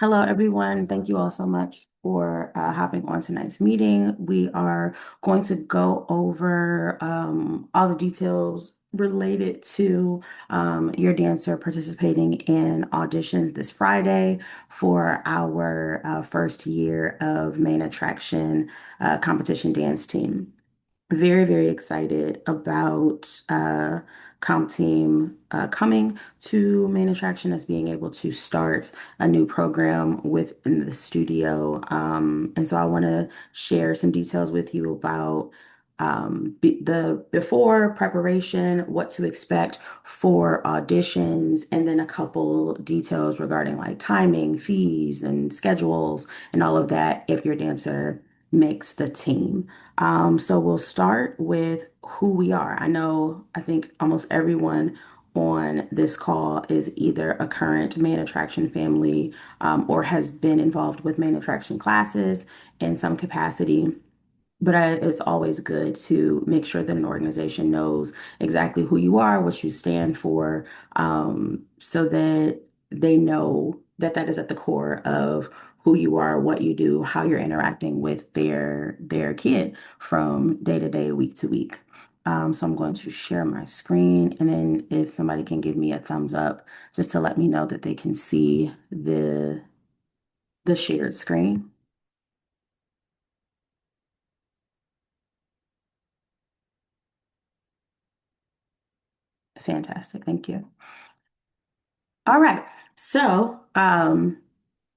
Hello, everyone. Thank you all so much for hopping on tonight's meeting. We are going to go over all the details related to your dancer participating in auditions this Friday for our first year of main attraction competition dance team. Very, very excited about Comp Team coming to Main Attraction as being able to start a new program within the studio. And so I want to share some details with you about the before preparation, what to expect for auditions, and then a couple details regarding like timing, fees, and schedules, and all of that if your dancer makes the team. So we'll start with who we are. I think almost everyone on this call is either a current main attraction family or has been involved with main attraction classes in some capacity. It's always good to make sure that an organization knows exactly who you are, what you stand for, so that they know that that is at the core of who you are, what you do, how you're interacting with their kid from day to day, week to week. So I'm going to share my screen, and then if somebody can give me a thumbs up, just to let me know that they can see the shared screen. Fantastic, thank you. All right. So,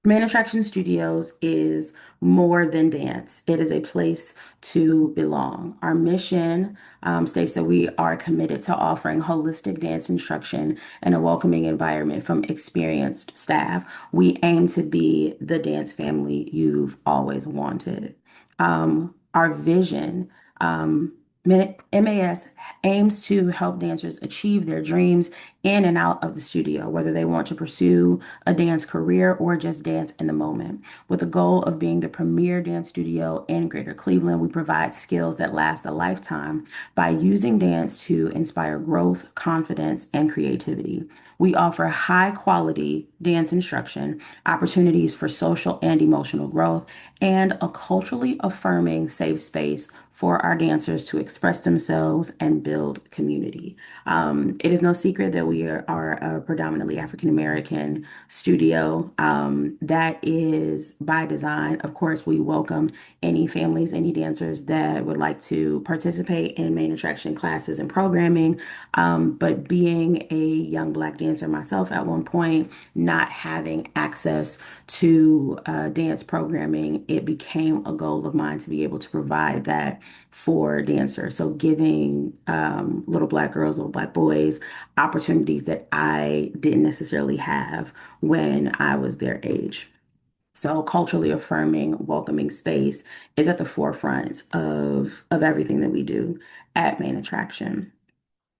Main Attraction Studios is more than dance. It is a place to belong. Our mission states that we are committed to offering holistic dance instruction and a welcoming environment from experienced staff. We aim to be the dance family you've always wanted. Our vision, um, MAS aims to help dancers achieve their dreams in and out of the studio, whether they want to pursue a dance career or just dance in the moment. With the goal of being the premier dance studio in Greater Cleveland, we provide skills that last a lifetime by using dance to inspire growth, confidence, and creativity. We offer high quality dance instruction, opportunities for social and emotional growth, and a culturally affirming safe space for our dancers to express themselves and build community. It is no secret that we are a predominantly African American studio. That is by design. Of course, we welcome any families, any dancers that would like to participate in main attraction classes and programming. But being a young Black dancer myself at one point, not having access to dance programming, it became a goal of mine to be able to provide that for dancers. So giving little Black girls, little Black boys opportunities that I didn't necessarily have when I was their age. So culturally affirming, welcoming space is at the forefront of everything that we do at Main Attraction.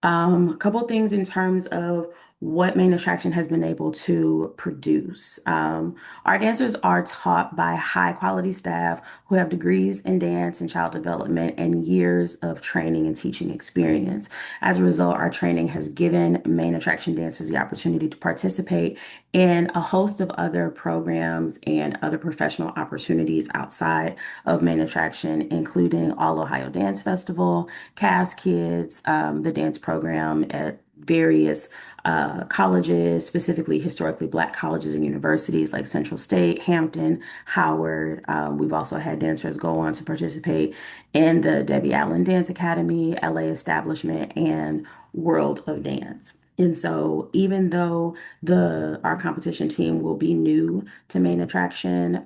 A couple things in terms of what Main Attraction has been able to produce. Our dancers are taught by high quality staff who have degrees in dance and child development and years of training and teaching experience. As a result, our training has given Main Attraction dancers the opportunity to participate in a host of other programs and other professional opportunities outside of Main Attraction, including All Ohio Dance Festival, Cavs Kids, the dance program at various colleges, specifically historically Black colleges and universities like Central State, Hampton, Howard. We've also had dancers go on to participate in the Debbie Allen Dance Academy, LA Establishment, and World of Dance. And so, even though the our competition team will be new to Main Attraction,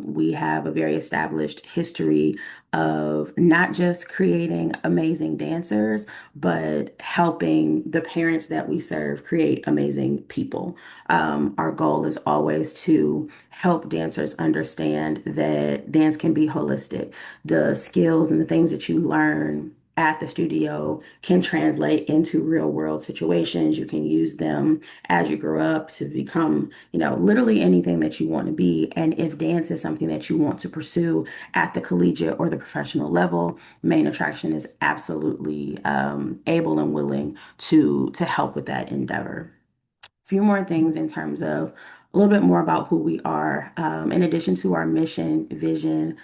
we have a very established history of not just creating amazing dancers, but helping the parents that we serve create amazing people. Our goal is always to help dancers understand that dance can be holistic. The skills and the things that you learn at the studio can translate into real world situations. You can use them as you grow up to become, literally anything that you want to be. And if dance is something that you want to pursue at the collegiate or the professional level, Main Attraction is absolutely able and willing to help with that endeavor. Few more things in terms of a little bit more about who we are. In addition to our mission, vision,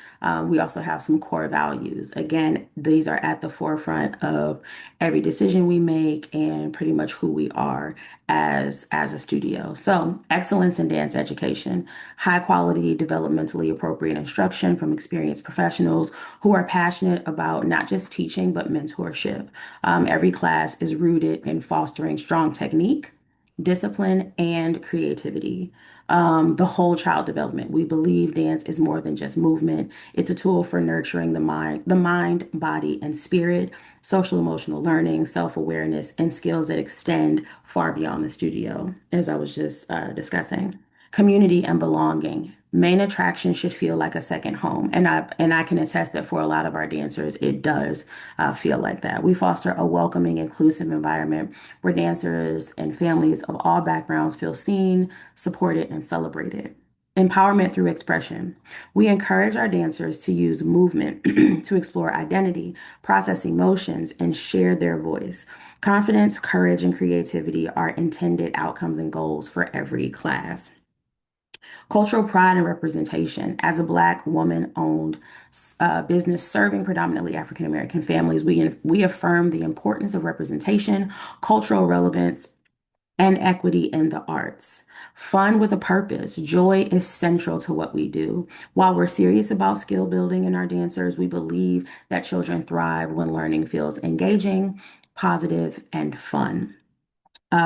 we also have some core values. Again, these are at the forefront of every decision we make and pretty much who we are as a studio. So, excellence in dance education, high quality, developmentally appropriate instruction from experienced professionals who are passionate about not just teaching but mentorship. Every class is rooted in fostering strong technique, discipline, and creativity. The whole child development. We believe dance is more than just movement. It's a tool for nurturing the mind, body, and spirit, social emotional learning, self-awareness, and skills that extend far beyond the studio, as I was just discussing. Community and belonging. Main attraction should feel like a second home, and I can attest that for a lot of our dancers, it does feel like that. We foster a welcoming, inclusive environment where dancers and families of all backgrounds feel seen, supported, and celebrated. Empowerment through expression. We encourage our dancers to use movement to explore identity, process emotions, and share their voice. Confidence, courage, and creativity are intended outcomes and goals for every class. Cultural pride and representation. As a Black woman-owned business serving predominantly African American families, we affirm the importance of representation, cultural relevance, and equity in the arts. Fun with a purpose. Joy is central to what we do. While we're serious about skill building in our dancers, we believe that children thrive when learning feels engaging, positive, and fun.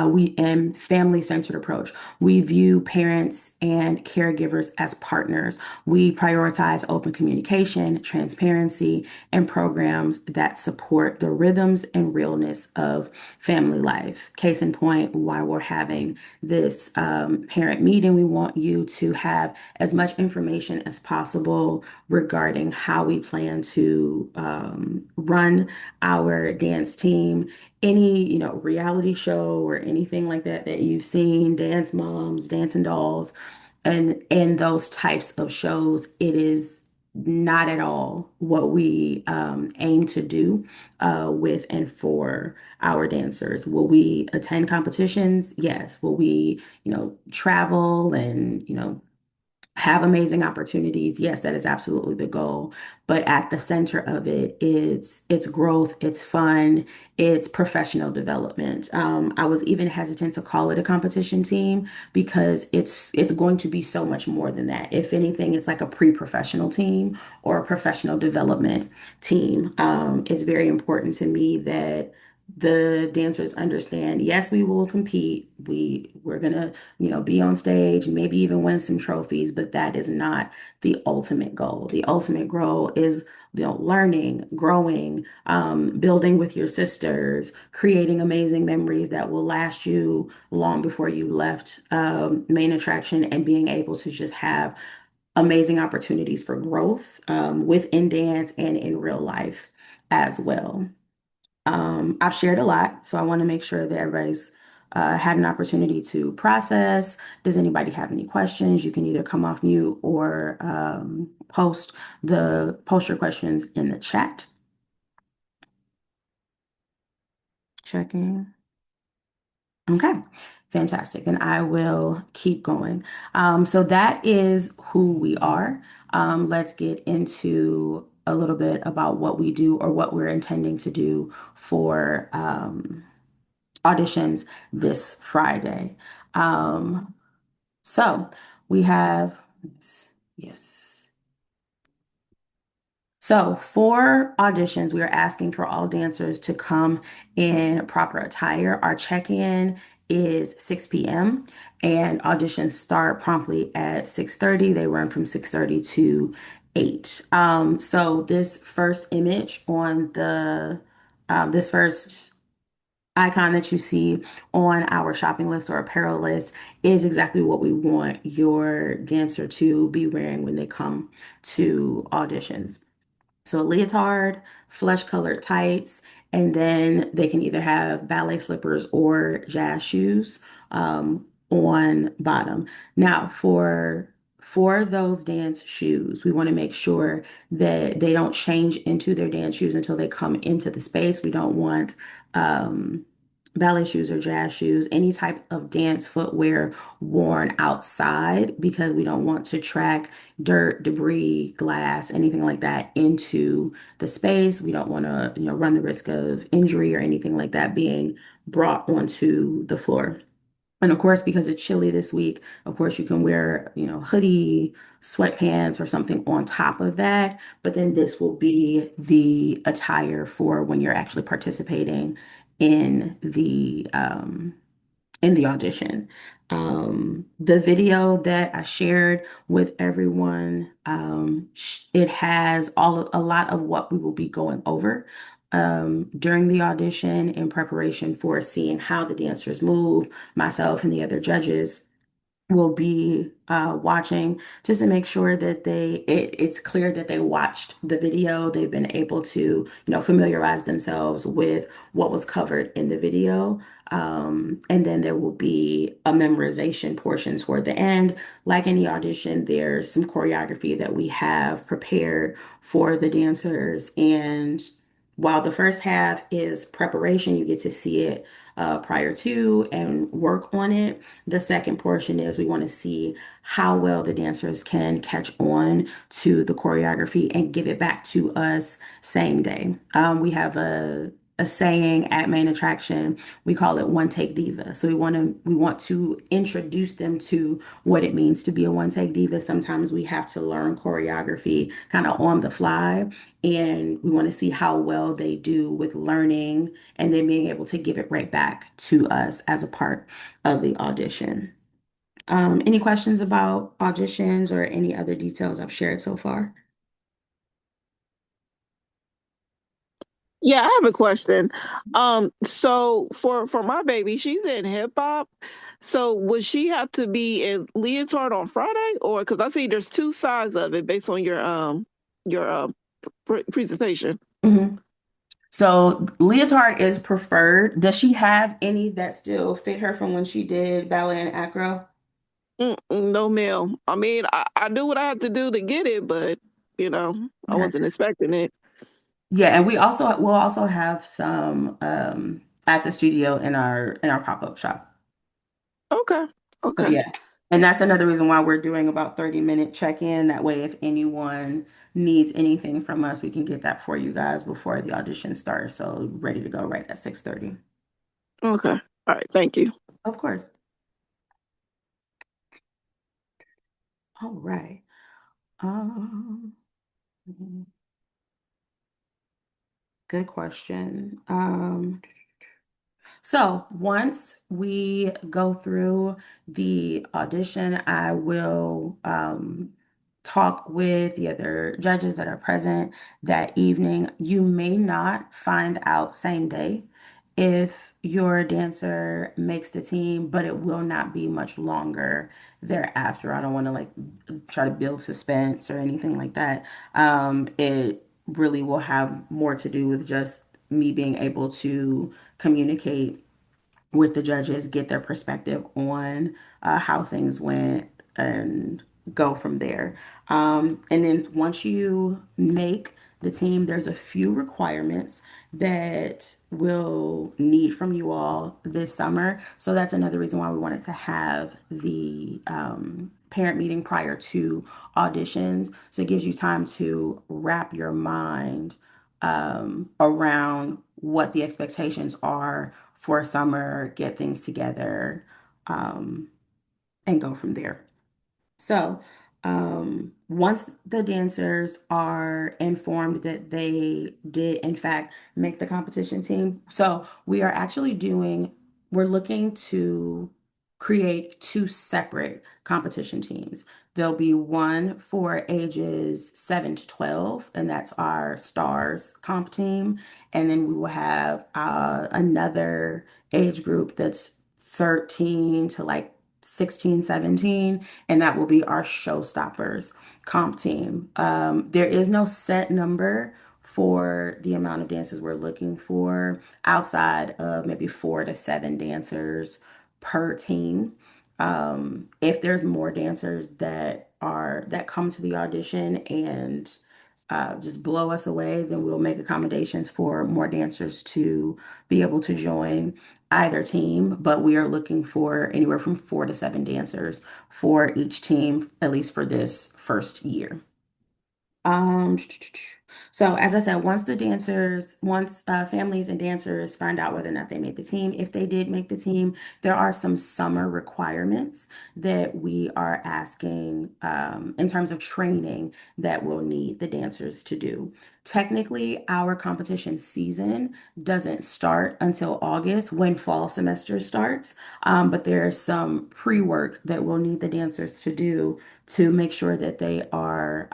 We and family-centered approach. We view parents and caregivers as partners. We prioritize open communication, transparency, and programs that support the rhythms and realness of family life. Case in point, while we're having this parent meeting, we want you to have as much information as possible regarding how we plan to run our dance team. Any, reality show or anything like that that you've seen, Dance Moms, Dancing Dolls, and those types of shows, it is not at all what we aim to do with and for our dancers. Will we attend competitions? Yes. Will we, travel and, have amazing opportunities? Yes, that is absolutely the goal. But at the center of it, it's growth, it's fun, it's professional development. I was even hesitant to call it a competition team because it's going to be so much more than that. If anything, it's like a pre-professional team or a professional development team. It's very important to me that the dancers understand, yes, we will compete. We're gonna, be on stage, maybe even win some trophies, but that is not the ultimate goal. The ultimate goal is, learning, growing, building with your sisters, creating amazing memories that will last you long before you left main attraction, and being able to just have amazing opportunities for growth within dance and in real life as well. I've shared a lot, so I want to make sure that everybody's had an opportunity to process. Does anybody have any questions? You can either come off mute or post your questions in the chat. Checking. Okay, fantastic. And I will keep going. So that is who we are. Let's get into a little bit about what we do or what we're intending to do for auditions this Friday. Um, so we have, yes. So for auditions, we are asking for all dancers to come in proper attire. Our check-in is 6 p.m. and auditions start promptly at 6:30. They run from 6:30 to 8. So this first image on this first icon that you see on our shopping list or apparel list is exactly what we want your dancer to be wearing when they come to auditions. So a leotard, flesh colored tights, and then they can either have ballet slippers or jazz shoes on bottom. Now for those dance shoes, we want to make sure that they don't change into their dance shoes until they come into the space. We don't want um, ballet shoes or jazz shoes, any type of dance footwear worn outside because we don't want to track dirt, debris, glass, anything like that into the space. We don't want to, run the risk of injury or anything like that being brought onto the floor. And of course, because it's chilly this week, of course, you can wear, hoodie, sweatpants, or something on top of that. But then this will be the attire for when you're actually participating in the audition. The video that I shared with everyone, it has a lot of what we will be going over during the audition in preparation for seeing how the dancers move, myself and the other judges will be watching just to make sure that it's clear that they watched the video. They've been able to, familiarize themselves with what was covered in the video. And then there will be a memorization portion toward the end. Like any audition, there's some choreography that we have prepared for the dancers. And while the first half is preparation, you get to see it prior to and work on it. The second portion is we want to see how well the dancers can catch on to the choreography and give it back to us same day. We have a saying at Main Attraction. We call it one take diva. So we want to introduce them to what it means to be a one take diva. Sometimes we have to learn choreography kind of on the fly, and we want to see how well they do with learning and then being able to give it right back to us as a part of the audition. Any questions about auditions or any other details I've shared so far? Yeah, I have a question. So for my baby, she's in hip hop. So would she have to be in leotard on Friday, or because I see there's two sides of it based on your presentation. Mhm. So leotard is preferred. Does she have any that still fit her from when she did ballet and acro? No, ma'am. I mean, I do what I had to do to get it, but I Okay. wasn't expecting it. Yeah, and we'll also have some at the studio in our pop-up shop. Okay, So okay, yeah. And that's another reason why we're doing about 30-minute check-in. That way, if anyone needs anything from us, we can get that for you guys before the audition starts. So ready to go right at 6:30. okay. All right, thank you. Of course. All right. Um, Good question. So once we go through the audition, I will talk with the other judges that are present that evening. You may not find out same day if your dancer makes the team, but it will not be much longer thereafter. I don't want to like try to build suspense or anything like that. It really will have more to do with just me being able to communicate with the judges, get their perspective on how things went, and go from there. And then once you make the team, there's a few requirements that we'll need from you all this summer. So that's another reason why we wanted to have the parent meeting prior to auditions. So it gives you time to wrap your mind around what the expectations are for summer, get things together, um, and go from there. So, once the dancers are informed that they did, in fact, make the competition team, so we're looking to create two separate competition teams. There'll be one for ages 7 to 12, and that's our STARS comp team. And then we will have another age group that's 13 to like 16, 17, and that will be our showstoppers comp team. There is no set number for the amount of dancers we're looking for outside of maybe 4 to 7 dancers per team. If there's more dancers that come to the audition and just blow us away, then we'll make accommodations for more dancers to be able to join. either team, but we are looking for anywhere from 4 to 7 dancers for each team, at least for this first year. Um, so as I said, once families and dancers find out whether or not they made the team, if they did make the team, there are some summer requirements that we are asking in terms of training that we'll need the dancers to do. Technically, our competition season doesn't start until August when fall semester starts, but there's some pre-work that we'll need the dancers to do to make sure that they are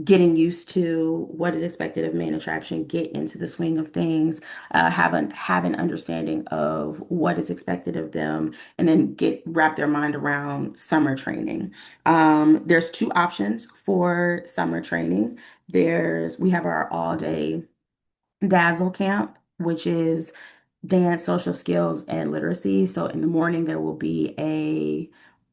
getting used to what is expected of main attraction, get into the swing of things, have an understanding of what is expected of them, and then get wrap their mind around summer training. There's two options for summer training. We have our all day Dazzle camp, which is dance, social skills, and literacy. So in the morning, there will be a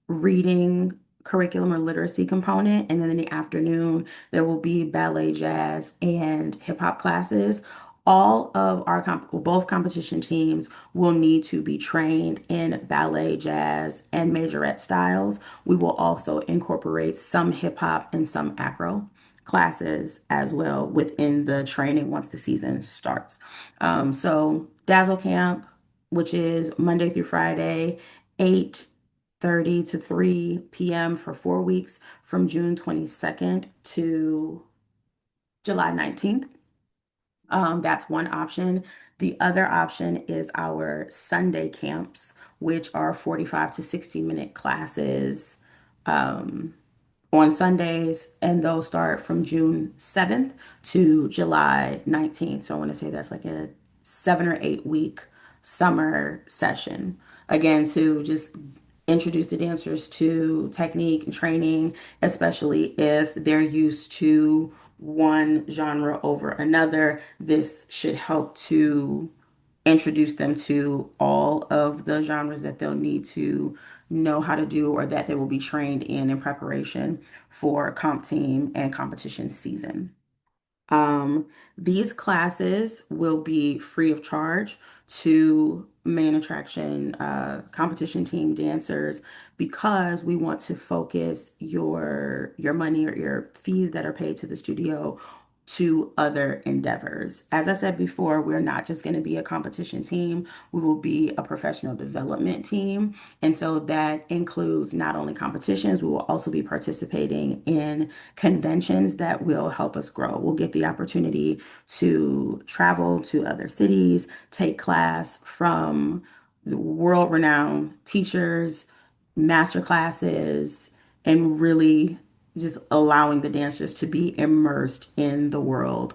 reading curriculum or literacy component. And then in the afternoon, there will be ballet, jazz, and hip hop classes. All of both competition teams will need to be trained in ballet, jazz, and majorette styles. We will also incorporate some hip hop and some acro classes as well within the training once the season starts. So Dazzle Camp, which is Monday through Friday, 8:30 to 3 p.m. for 4 weeks from June 22nd to July 19th. That's one option. The other option is our Sunday camps, which are 45 to 60-minute classes. Um, on Sundays, and those start from June 7th to July 19th. So I want to say that's like a 7 or 8 week summer session. Again, to just introduce the dancers to technique and training, especially if they're used to one genre over another. This should help to introduce them to all of the genres that they'll need to know how to do or that they will be trained in preparation for comp team and competition season. Um, these classes will be free of charge to main attraction competition team dancers because we want to focus your money or your fees that are paid to the studio to other endeavors. As I said before, we're not just going to be a competition team, we will be a professional development team. And so that includes not only competitions, we will also be participating in conventions that will help us grow. We'll get the opportunity to travel to other cities, take class from world-renowned teachers, master classes, and really just allowing the dancers to be immersed in the world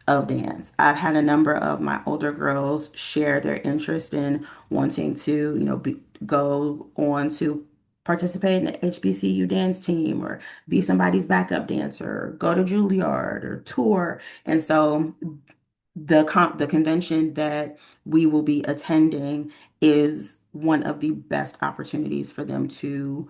of dance. I've had a number of my older girls share their interest in wanting to, go on to participate in the HBCU dance team or be somebody's backup dancer, or go to Juilliard or tour. And so the convention that we will be attending is one of the best opportunities for them to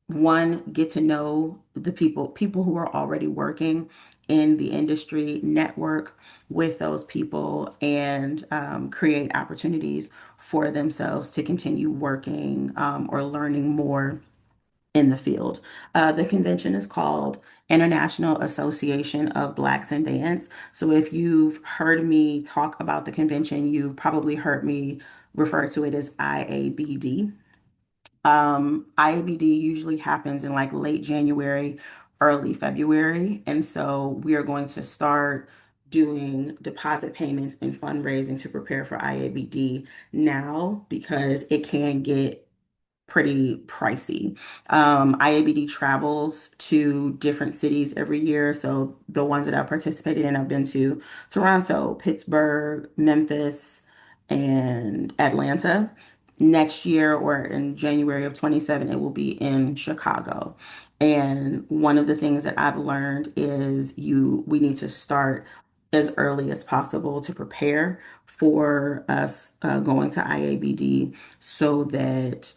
one, get to know the people who are already working in the industry, network with those people, and create opportunities for themselves to continue working or learning more in the field. The convention is called International Association of Blacks in Dance. So if you've heard me talk about the convention, you've probably heard me refer to it as IABD. IABD usually happens in like late January, early February. And so we are going to start doing deposit payments and fundraising to prepare for IABD now because it can get pretty pricey. IABD travels to different cities every year. So the ones that I've participated in, I've been to Toronto, Pittsburgh, Memphis, and Atlanta. Next year or in January of 27, it will be in Chicago. And one of the things that I've learned is we need to start as early as possible to prepare for us going to IABD so that,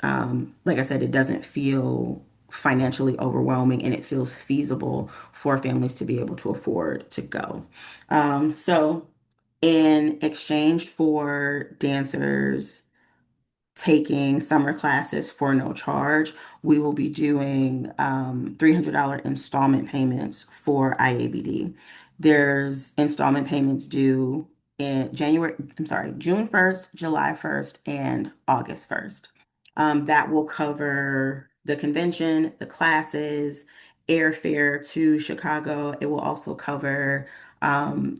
like I said, it doesn't feel financially overwhelming and it feels feasible for families to be able to afford to go. So in exchange for dancers taking summer classes for no charge, we will be doing $300 installment payments for IABD. There's installment payments due in June 1st, July 1st, and August 1st. That will cover the convention, the classes, airfare to Chicago. It will also cover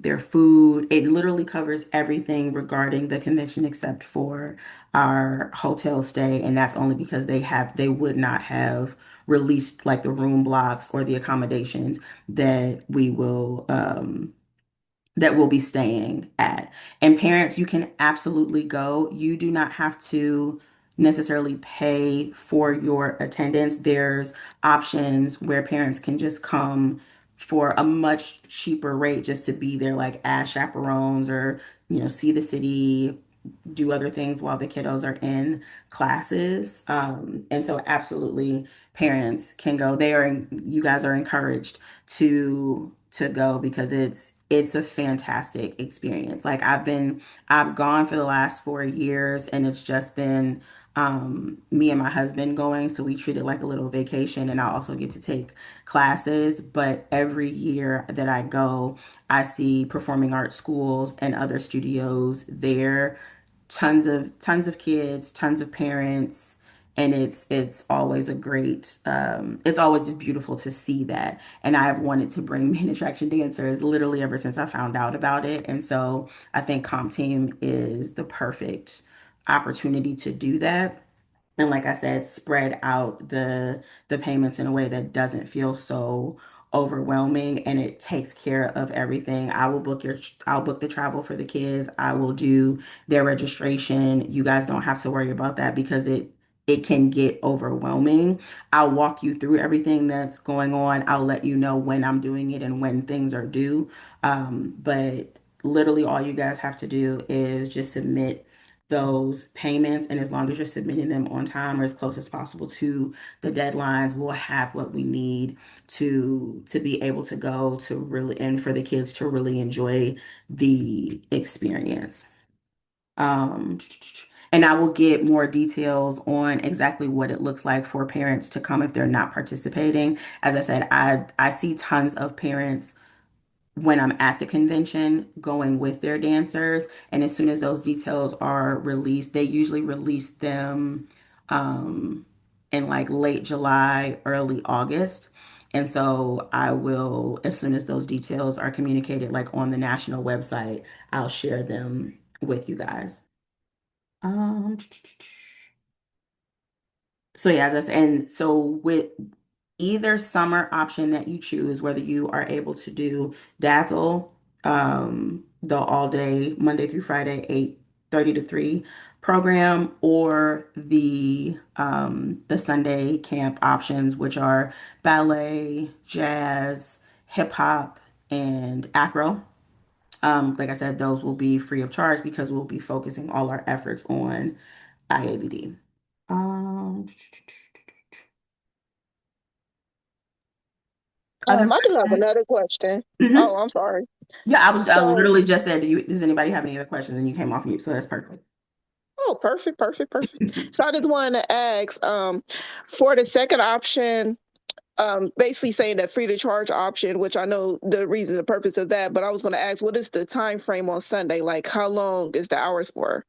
their food. It literally covers everything regarding the convention except for our hotel stay, and that's only because they would not have released like the room blocks or the accommodations that we'll be staying at. And parents, you can absolutely go. You do not have to necessarily pay for your attendance. There's options where parents can just come for a much cheaper rate just to be there, like as chaperones or, see the city, do other things while the kiddos are in classes. And so absolutely parents can go. You guys are encouraged to go because it's a fantastic experience. Like I've gone for the last 4 years and it's just been me and my husband going. So we treat it like a little vacation and I also get to take classes. But every year that I go, I see performing arts schools and other studios there, tons of kids, tons of parents, and it's always it's always just beautiful to see that. And I've wanted to bring main attraction dancers literally ever since I found out about it. And so I think Comp Team is the perfect opportunity to do that. And like I said, spread out the payments in a way that doesn't feel so overwhelming and it takes care of everything. I'll book the travel for the kids. I will do their registration. You guys don't have to worry about that because it can get overwhelming. I'll walk you through everything that's going on. I'll let you know when I'm doing it and when things are due. But literally all you guys have to do is just submit those payments. And as long as you're submitting them on time or as close as possible to the deadlines, we'll have what we need to be able to go to really and for the kids to really enjoy the experience. Um, and I will get more details on exactly what it looks like for parents to come if they're not participating. As I said, I see tons of parents when I'm at the convention going with their dancers. And as soon as those details are released, they usually release them um, in like late July, early August. And so I will, as soon as those details are communicated, like on the national website, I'll share them with you guys. Um, so yeah, as I said, and so with either summer option that you choose, whether you are able to do Dazzle, the all day Monday through Friday, 8:30 to 3 program, or the Sunday camp options, which are ballet, jazz, hip hop, and acro. Like I said, those will be free of charge because we'll be focusing all our efforts on IABD. Um, other I do have questions? another question. Mhm. Oh, I'm sorry. Yeah, I So, literally just said, does anybody have any other questions? And you came off mute, so that's perfect. oh, perfect, perfect, perfect. So I just wanted to ask, for the second option, basically saying that free to charge option, which I know the reason, the purpose of that, but I was going to ask, what is the time frame on Sunday? Like, how long is the hours for?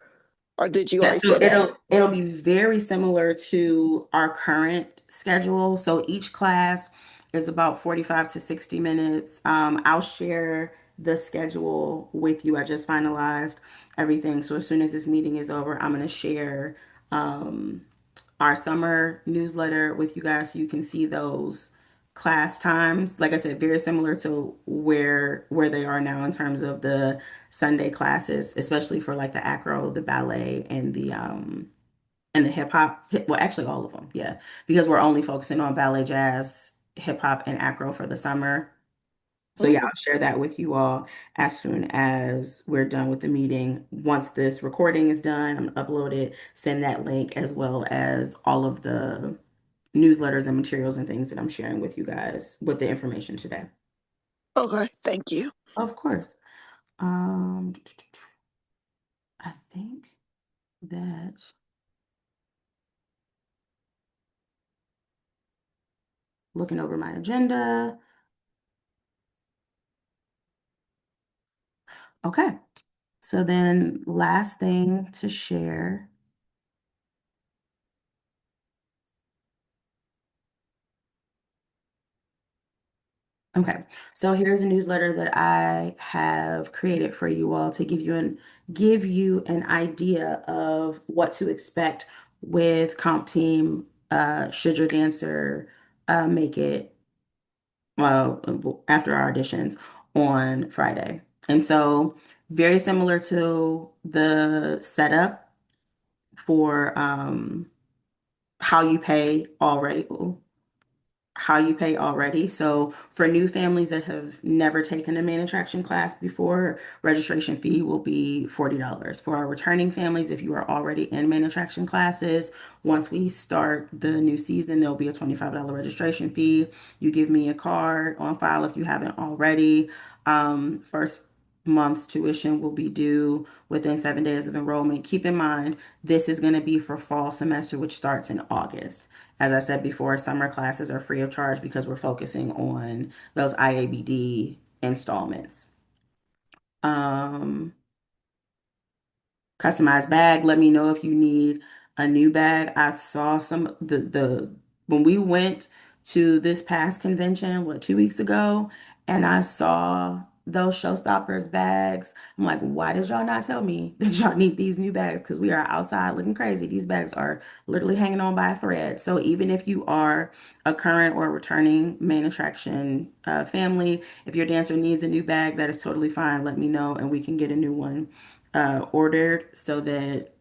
Or did you Yeah, already so say that? it'll be very similar to our current schedule. So each class is about 45 to 60 minutes. I'll share the schedule with you. I just finalized everything. So as soon as this meeting is over, I'm going to share um, our summer newsletter with you guys so you can see those class times. Like I said, very similar to where they are now in terms of the Sunday classes, especially for like the acro, the ballet, and the hip hop. Well, actually all of them, yeah, because we're only focusing on ballet, jazz, hip hop, and acro for the summer. So yeah, Mm, I'll share that with you all as soon as we're done with the meeting. Once this recording is done, I'm gonna upload it, send that link as well as all of the newsletters and materials and things that I'm sharing with you guys with the information today. okay, thank you. Of course. Um, I think that, looking over my agenda. Okay. So then last thing to share. Okay. So here's a newsletter that I have created for you all to give you an idea of what to expect with Comp Team should your dancer make it after our auditions on Friday. And so very similar to the setup for how you pay already. How you pay already. So for new families that have never taken a main attraction class before, registration fee will be $40. For our returning families, if you are already in main attraction classes, once we start the new season, there'll be a $25 registration fee. You give me a card on file if you haven't already. First month's tuition will be due within 7 days of enrollment. Keep in mind, this is going to be for fall semester, which starts in August. As I said before, summer classes are free of charge because we're focusing on those IABD installments. Um, Customized bag. Let me know if you need a new bag. I saw some the when we went to this past convention, what, 2 weeks ago, and I saw those Showstoppers bags. I'm like, why did y'all not tell me that y'all need these new bags? Because we are outside looking crazy. These bags are literally hanging on by a thread. So even if you are a current or returning main attraction family, if your dancer needs a new bag, that is totally fine. Let me know and we can get a new one ordered so that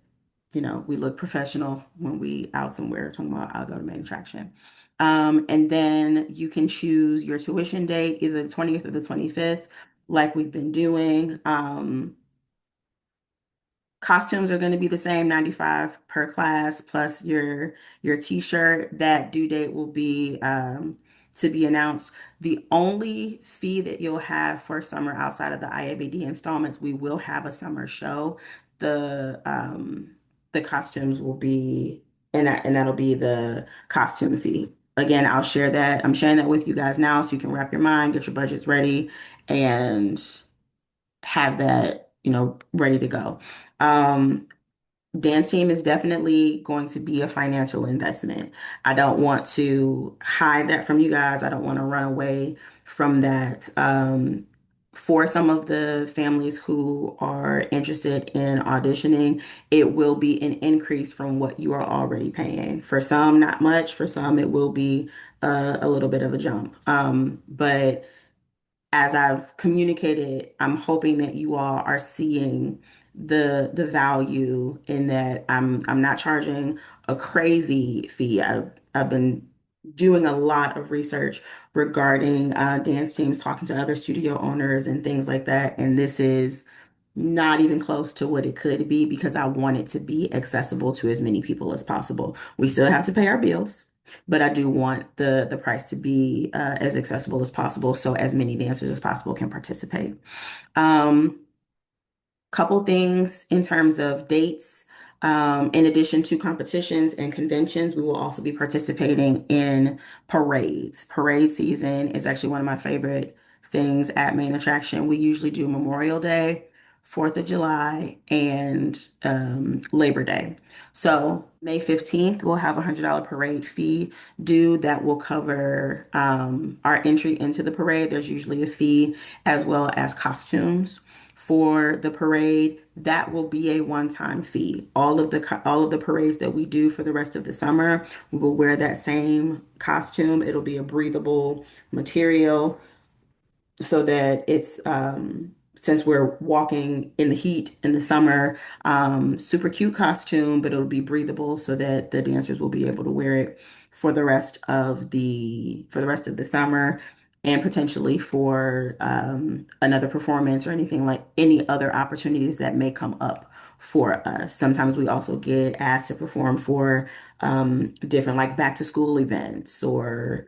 we look professional when we out somewhere talking about I'll go to main attraction. And then you can choose your tuition date, either the 20th or the 25th, like we've been doing. Costumes are going to be the same, 95 per class, plus your t-shirt. That due date will be to be announced. The only fee that you'll have for summer outside of the IABD installments, we will have a summer show. The costumes will be and that'll be the costume fee. Again, I'll share that. I'm sharing that with you guys now so you can wrap your mind, get your budgets ready, and have that, ready to go. Um, Dance team is definitely going to be a financial investment. I don't want to hide that from you guys. I don't want to run away from that. For some of the families who are interested in auditioning, it will be an increase from what you are already paying. For some, not much. For some, it will be a little bit of a jump. But as I've communicated, I'm hoping that you all are seeing the value in that I'm not charging a crazy fee. I've been doing a lot of research regarding dance teams, talking to other studio owners and things like that, and this is not even close to what it could be because I want it to be accessible to as many people as possible. We still have to pay our bills, but I do want the price to be as accessible as possible so as many dancers as possible can participate. Um, Couple things in terms of dates. In addition to competitions and conventions, we will also be participating in parades. Parade season is actually one of my favorite things at Main Attraction. We usually do Memorial Day, 4th of July, and Labor Day. So May 15th, we'll have a $100 parade fee due that will cover our entry into the parade. There's usually a fee as well as costumes for the parade. That will be a one-time fee. All of the parades that we do for the rest of the summer, we will wear that same costume. It'll be a breathable material so that it's since we're walking in the heat in the summer, super cute costume, but it'll be breathable so that the dancers will be able to wear it for the rest of the summer and potentially for another performance or anything like any other opportunities that may come up for us. Sometimes we also get asked to perform for different like back to school events or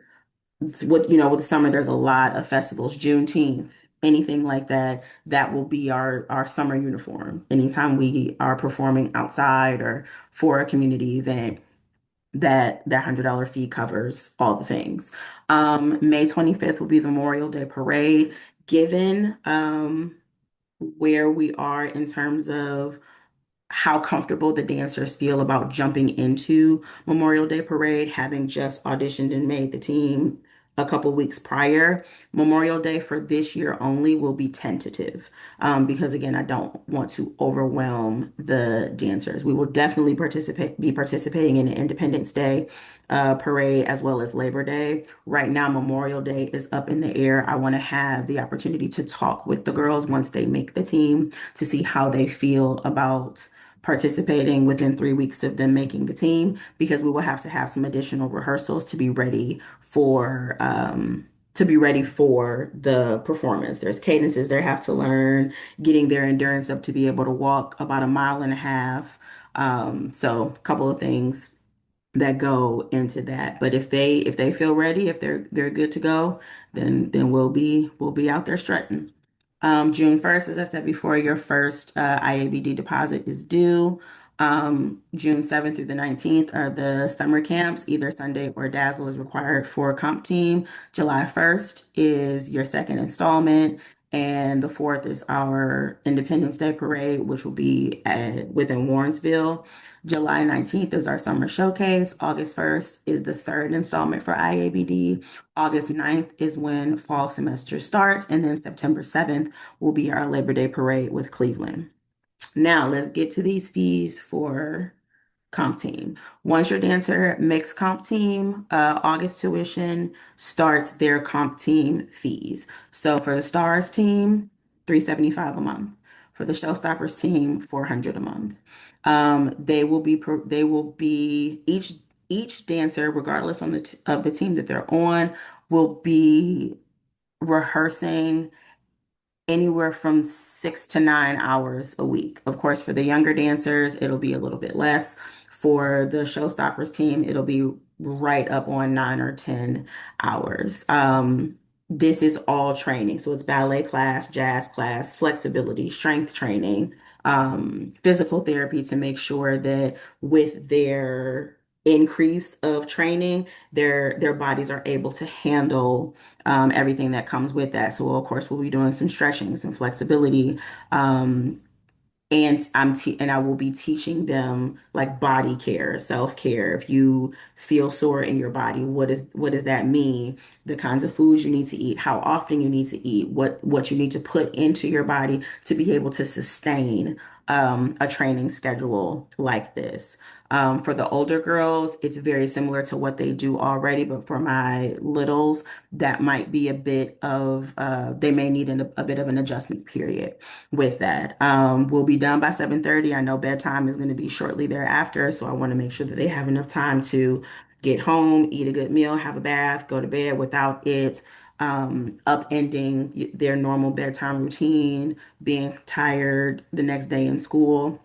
with the summer, there's a lot of festivals. Juneteenth. anything like that, that will be our summer uniform. Anytime we are performing outside or for a community event, that $100 fee covers all the things. May 25th will be the Memorial Day Parade. Given where we are in terms of how comfortable the dancers feel about jumping into Memorial Day Parade, having just auditioned and made the team a couple weeks prior. Memorial Day for this year only will be tentative, because again, I don't want to overwhelm the dancers. We will definitely be participating in the Independence Day parade as well as Labor Day. Right now, Memorial Day is up in the air. I want to have the opportunity to talk with the girls once they make the team to see how they feel about participating within 3 weeks of them making the team, because we will have to have some additional rehearsals to be ready for the performance. There's cadences they have to learn, getting their endurance up to be able to walk about a mile and a half. So a couple of things that go into that. But if they feel ready, if they're good to go, then we'll be out there strutting. June 1st, as I said before, your first IABD deposit is due. June 7th through the 19th are the summer camps. Either Sunday or Dazzle is required for a comp team. July 1st is your second installment. And the 4th is our Independence Day parade, which will be within Warrensville. July 19th is our summer showcase. August 1st is the third installment for IABD. August 9th is when fall semester starts. And then September 7th will be our Labor Day parade with Cleveland. Now, let's get to these fees for comp team. Once your dancer makes comp team, August tuition starts their comp team fees. So for the stars team, 375 a month. For the showstoppers team, 400 a month. They will be each dancer, regardless of the team that they're on, will be rehearsing anywhere from 6 to 9 hours a week. Of course, for the younger dancers, it'll be a little bit less. For the showstoppers team, it'll be right up on 9 or 10 hours. This is all training. So it's ballet class, jazz class, flexibility, strength training, physical therapy to make sure that with their increase of training, their bodies are able to handle everything that comes with that. So, of course, we'll be doing some stretching, some flexibility, um, and I will be teaching them like body care, self-care. If you feel sore in your body, what does that mean? The kinds of foods you need to eat, how often you need to eat, what you need to put into your body to be able to sustain a training schedule like this. For the older girls, it's very similar to what they do already, but for my littles, that might be they may need a bit of an adjustment period with that. We'll be done by 7:30. I know bedtime is going to be shortly thereafter, so I want to make sure that they have enough time to get home, eat a good meal, have a bath, go to bed without it upending their normal bedtime routine, being tired the next day in school.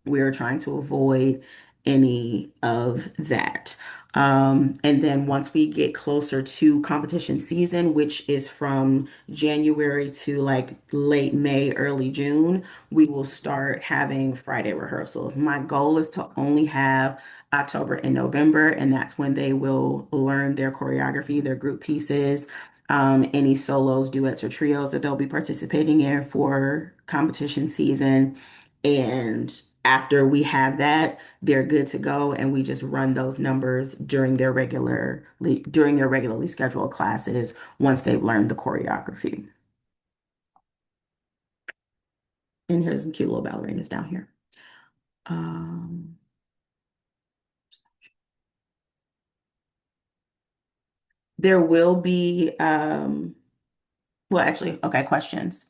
We are trying to avoid any of that. And then once we get closer to competition season, which is from January to like late May, early June, we will start having Friday rehearsals. My goal is to only have October and November, and that's when they will learn their choreography, their group pieces, any solos, duets, or trios that they'll be participating in for competition season. And after we have that, they're good to go, and we just run those numbers during their regularly scheduled classes once they've learned the choreography. And here's some cute little ballerinas down here. Um, there will be, well, actually, okay, questions.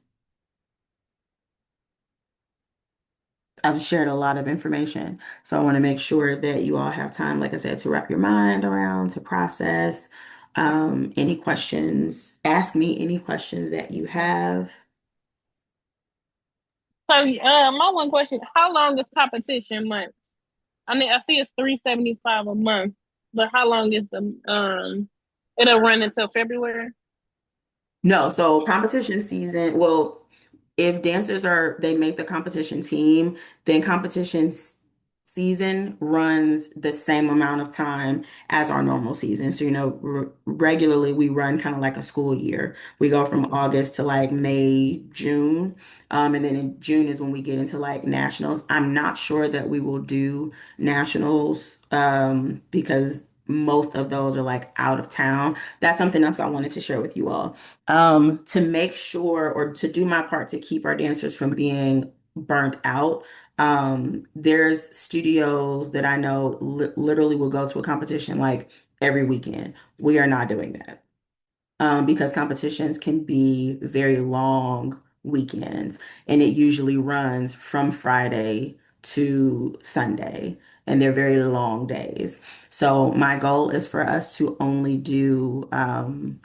I've shared a lot of information, so I want to make sure that you all have time, like I said, to wrap your mind around, to process. Any questions? Ask me any questions that you have. So, my one question: how long is competition months? I mean, I see it's 375 a month, but how long is the? It'll run until February. No, so competition season, well, if dancers are they make the competition team, then season runs the same amount of time as our normal season. So, regularly we run kind of like a school year. We go from August to like May, June. And then in June is when we get into like nationals. I'm not sure that we will do nationals because most of those are like out of town. That's something else I wanted to share with you all to make sure or to do my part to keep our dancers from being burnt out. There's studios that I know literally will go to a competition like every weekend. We are not doing that because competitions can be very long weekends, and it usually runs from Friday to Sunday, and they're very long days. So my goal is for us to only do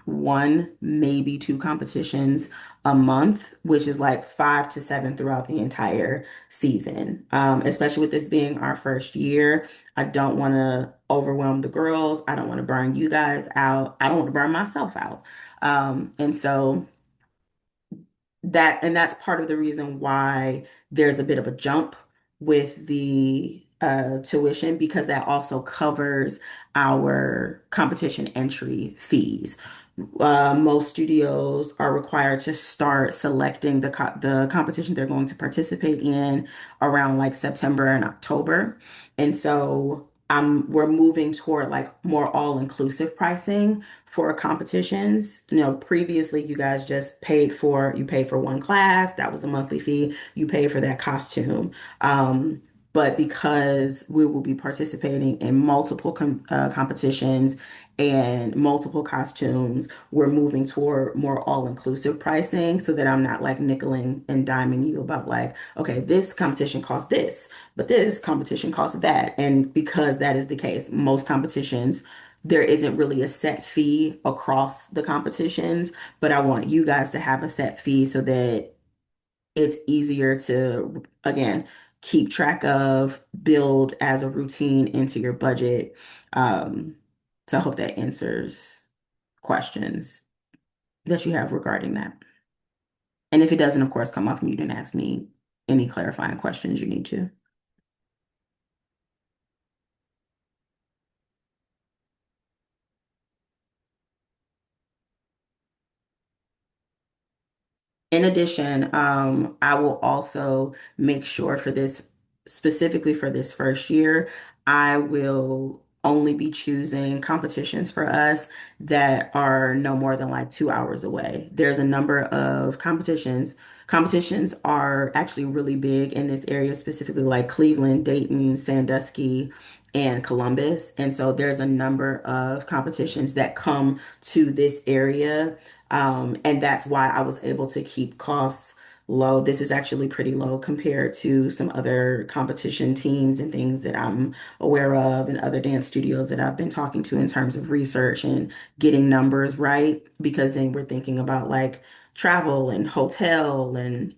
one, maybe two competitions a month, which is like 5 to 7 throughout the entire season. Especially with this being our first year, I don't want to overwhelm the girls. I don't want to burn you guys out. I don't want to burn myself out. And so that's part of the reason why there's a bit of a jump with the tuition because that also covers our competition entry fees. Most studios are required to start selecting the competition they're going to participate in around like September and October. And so we're moving toward like more all-inclusive pricing for competitions. Previously you guys just you paid for one class, that was the monthly fee, you paid for that costume. But because we will be participating in multiple competitions and multiple costumes, we're moving toward more all-inclusive pricing so that I'm not like nickeling and diming you about like, okay, this competition costs this, but this competition costs that. And because that is the case, most competitions, there isn't really a set fee across the competitions, but I want you guys to have a set fee so that it's easier to, again, keep track of, build as a routine into your budget. Um, so I hope that answers questions that you have regarding that. And if it doesn't, of course, come off mute and ask me any clarifying questions you need to. In addition, I will also make sure for this, specifically for this first year, I will only be choosing competitions for us that are no more than like 2 hours away. There's a number of competitions. Competitions are actually really big in this area, specifically like Cleveland, Dayton, Sandusky, and Columbus. And so there's a number of competitions that come to this area and that's why I was able to keep costs low. This is actually pretty low compared to some other competition teams and things that I'm aware of and other dance studios that I've been talking to in terms of research and getting numbers right. Because then we're thinking about like travel and hotel and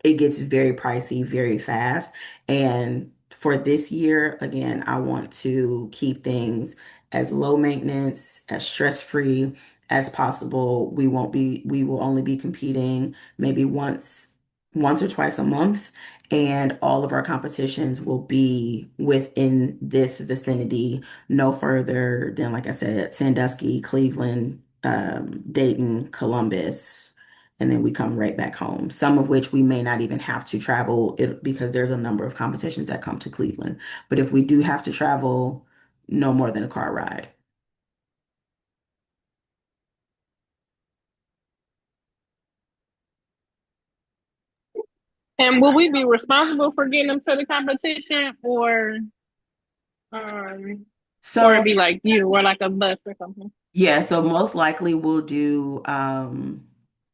it gets very pricey very fast. And for this year, again, I want to keep things as low maintenance, as stress-free as possible. We will only be competing maybe once or twice a month, and all of our competitions will be within this vicinity, no further than, like I said, Sandusky, Cleveland, Dayton, Columbus, and then we come right back home. Some of which we may not even have to travel because there's a number of competitions that come to Cleveland. But if we do have to travel, no more than a car ride. And will we be responsible for getting them to the competition, um, or So it be like you, or like a bus or something? yeah, so most likely we'll do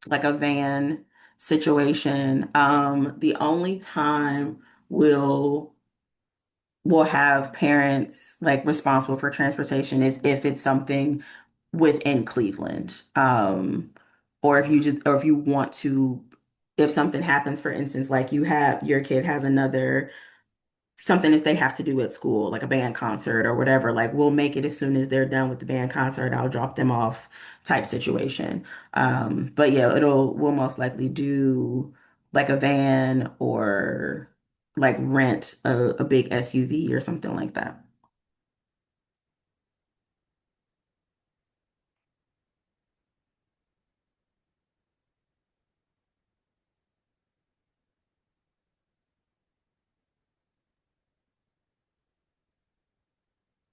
like a van situation. The only time we'll we'll have parents like responsible for transportation is if it's something within Cleveland. Or or if you want to, if something happens, for instance, like your kid has another something that they have to do at school, like a band concert or whatever. Like we'll make it as soon as they're done with the band concert. I'll drop them off type situation. But yeah, we'll most likely do like a van or like rent a big SUV or something like that.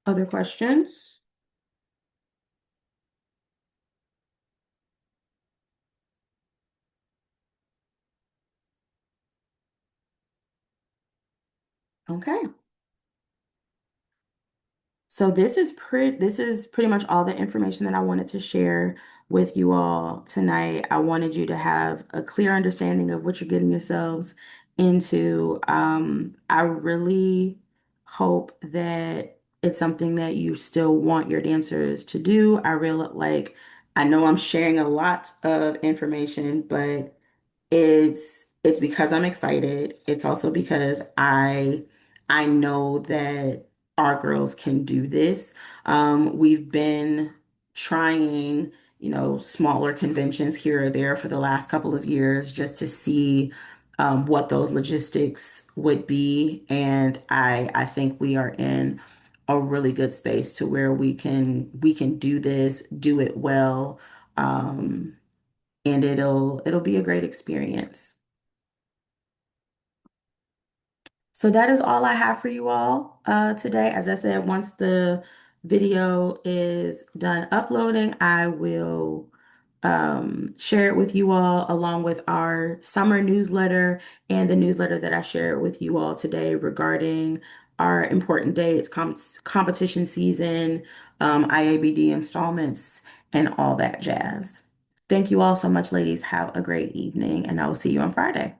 Other questions? Okay. So this is pretty much all the information that I wanted to share with you all tonight. I wanted you to have a clear understanding of what you're getting yourselves into. I really hope that it's something that you still want your dancers to do. I know I'm sharing a lot of information, but it's because I'm excited. It's also because I know that our girls can do this. We've been trying, smaller conventions here or there for the last couple of years just to see what those logistics would be. And I think we are in a really good space to where we can do this, do it well. And it'll be a great experience. So that is all I have for you all today. As I said, once the video is done uploading, I will share it with you all along with our summer newsletter and the newsletter that I shared with you all today regarding our important dates, competition season, IABD installments, and all that jazz. Thank you all so much, ladies. Have a great evening, and I will see you on Friday.